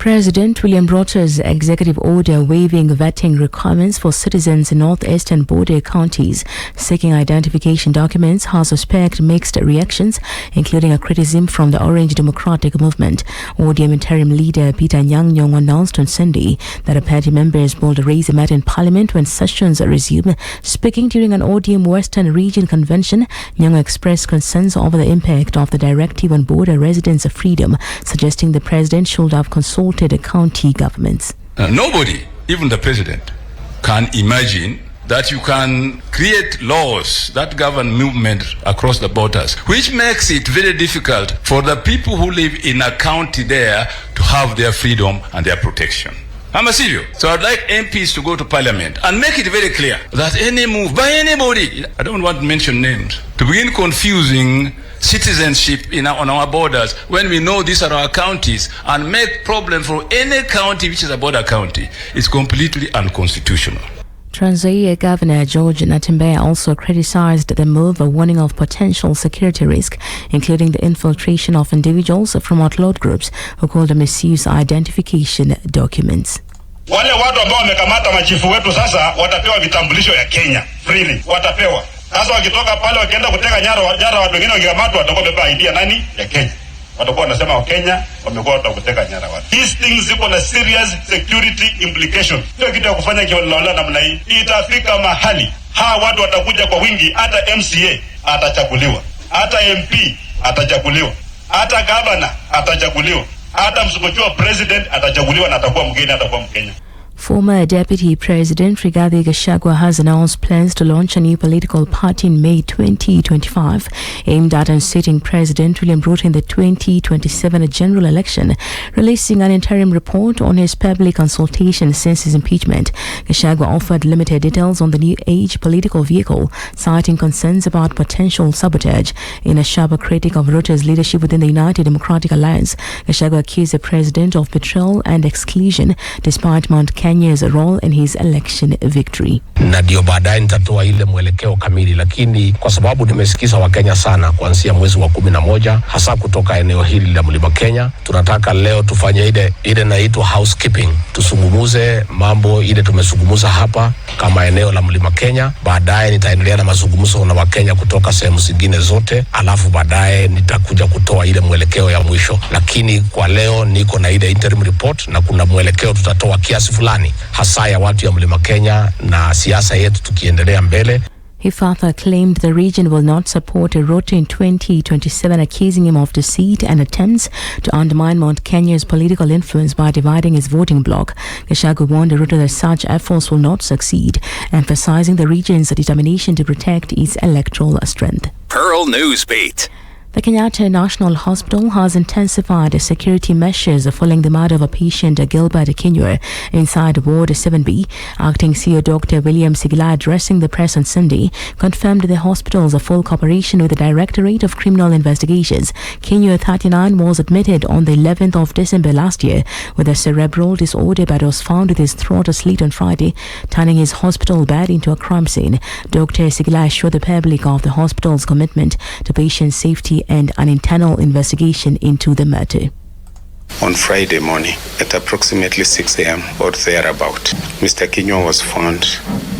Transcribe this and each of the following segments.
President William Ruto's executive order waiving vetting requirements for citizens in northeastern border counties seeking identification documents has sparked mixed reactions, including a criticism from the Orange Democratic Movement. ODM interim leader Peter Nyang announced on Sunday that a party members will raise a matter in Parliament when sessions resume. Speaking during an ODM Western Region convention, Nyang expressed concerns over the impact of the directive on border residents' freedom, suggesting the president should have consulted the county governments. Nobody, even the president, can imagine that you can create laws that govern movement across the borders, which makes it very difficult for the people who live in a county there to have their freedom and their protection. I'm a serious. So I'd like MPs to go to Parliament and make it very clear that any move by anybody, I don't want to mention names, to begin confusing citizenship on our borders when we know these are our counties and make problem for any county which is a border county is completely unconstitutional. Trans Nzoia Governor George Natembeya also criticized the move, warning of potential security risk, including the infiltration of individuals from outlawed groups who called them misuse identification documents. Wale watu ambao wamekamata machifu wetu sasa watapewa vitambulisho ya Kenya freely, watapewa. Sasa wakitoka pale wakienda kuteka nyara watu wengine wakikamatwa watakuwa beba ID nani ya Kenya. Watakuwa wanasema wa Kenya wamekuwa watakuteka nyara watu. These things ziko na serious security implication. Sio kitu ya kufanya kiholela namna hii. Itafika mahali hawa watu watakuja kwa wingi, hata MCA atachaguliwa, hata MP atachaguliwa, hata governor atachaguliwa, hata msukuchua president atachaguliwa na atakuwa mgeni, atakuwa Mkenya. Former Deputy President Rigathi Gachagua has announced plans to launch a new political party in May 2025 aimed at unseating President William Ruto in the 2027 general election. Releasing an interim report on his public consultation since his impeachment, Gachagua offered limited details on the new age political vehicle, citing concerns about potential sabotage. In a sharper critic of Ruto's leadership within the United Democratic Alliance, Gachagua accused the president of betrayal and exclusion despite Mount Kenya's role in his election victory. Na ndio baadaye nitatoa ile mwelekeo kamili, lakini kwa sababu nimesikiza Wakenya sana kuanzia mwezi wa 11 hasa kutoka eneo hili la Mlima Kenya, tunataka leo tufanye ile inaitwa housekeeping. Tusungumuze mambo ile tumesungumuza hapa kama eneo la Mlima Kenya. Baadaye nitaendelea na mazungumzo na Wakenya kutoka sehemu zingine zote, alafu baadaye nitakuja kutoa ile mwelekeo ya mwisho. Lakini kwa leo niko na ile interim report na kuna mwelekeo tutatoa kiasi fulani hasa ya watu ya Mlima Kenya na siasa yetu tukiendelea mbele. He further claimed the region will not support Ruto in 2027, accusing him of deceit and attempts to undermine Mount Kenya's political influence by dividing his voting bloc. Gachagua warned Ruto that such efforts will not succeed, emphasizing the region's determination to protect its electoral strength. Pearl Newsbeat. The Kenyatta National Hospital has intensified security measures following the murder of a patient, Gilbert Kinyua, inside Ward 7B. Acting CEO Dr. William Sigla, addressing the press on Sunday, confirmed the hospital's full cooperation with the Directorate of Criminal Investigations. Kinyua, 39, was admitted on the 11th of December last year with a cerebral disorder but was found with his throat slit on Friday, turning his hospital bed into a crime scene. Dr. Sigla assured the public of the hospital's commitment to patient safety and an internal investigation into the matter. On Friday morning at approximately 6 a.m. or thereabout, Mr. Kinyua was found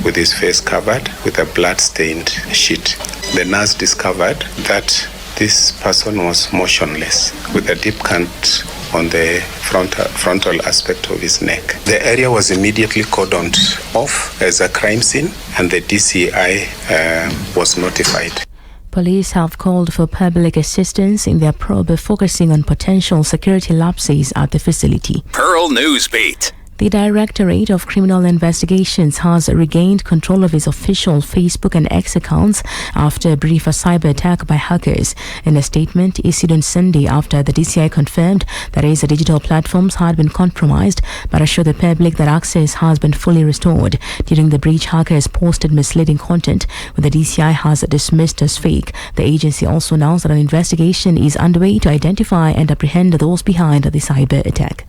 with his face covered with a blood-stained sheet. The nurse discovered that this person was motionless with a deep cut on the frontal aspect of his neck. The area was immediately cordoned off as a crime scene and the DCI was notified. Police have called for public assistance in their probe focusing on potential security lapses at the facility. Pearl Newsbeat. The Directorate of Criminal Investigations has regained control of its official Facebook and X accounts after a brief cyber attack by hackers. In a statement issued on Sunday after the DCI confirmed that its digital platforms had been compromised, but assured the public that access has been fully restored. During the breach, hackers posted misleading content, which the DCI has dismissed as fake. The agency also announced that an investigation is underway to identify and apprehend those behind the cyber attack.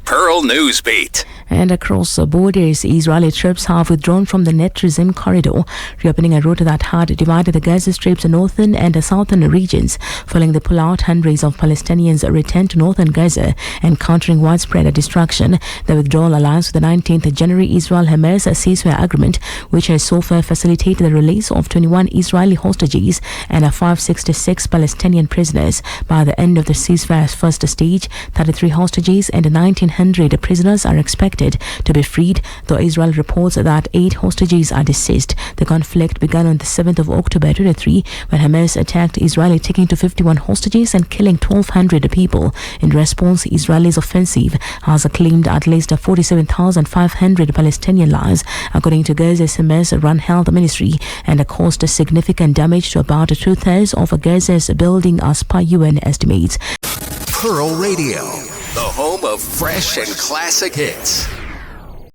Pearl Newsbeat. And across the borders, Israeli troops have withdrawn from the Net Regime corridor, reopening a route that had divided the Gaza Strip's northern and southern regions. Following the pullout, hundreds of Palestinians returned to northern Gaza, encountering widespread destruction. The withdrawal aligns with the 19th January Israel-Hamas ceasefire agreement, which has so far facilitated the release of 21 Israeli hostages and 566 Palestinian prisoners. By the end of the ceasefire's first stage, 33 hostages and 1,900 prisoners are expected to be freed, though Israel reports that 8 hostages are deceased. The conflict began on the 7th of October 2023 when Hamas attacked Israel, taking to 51 hostages and killing 1,200 people. In response, Israel's offensive has claimed at least 47,500 Palestinian lives, according to Gaza's Hamas-run health ministry, and caused significant damage to about 2/3 of Gaza's building as per UN estimates. Pearl Radio, the home of fresh and classic hits.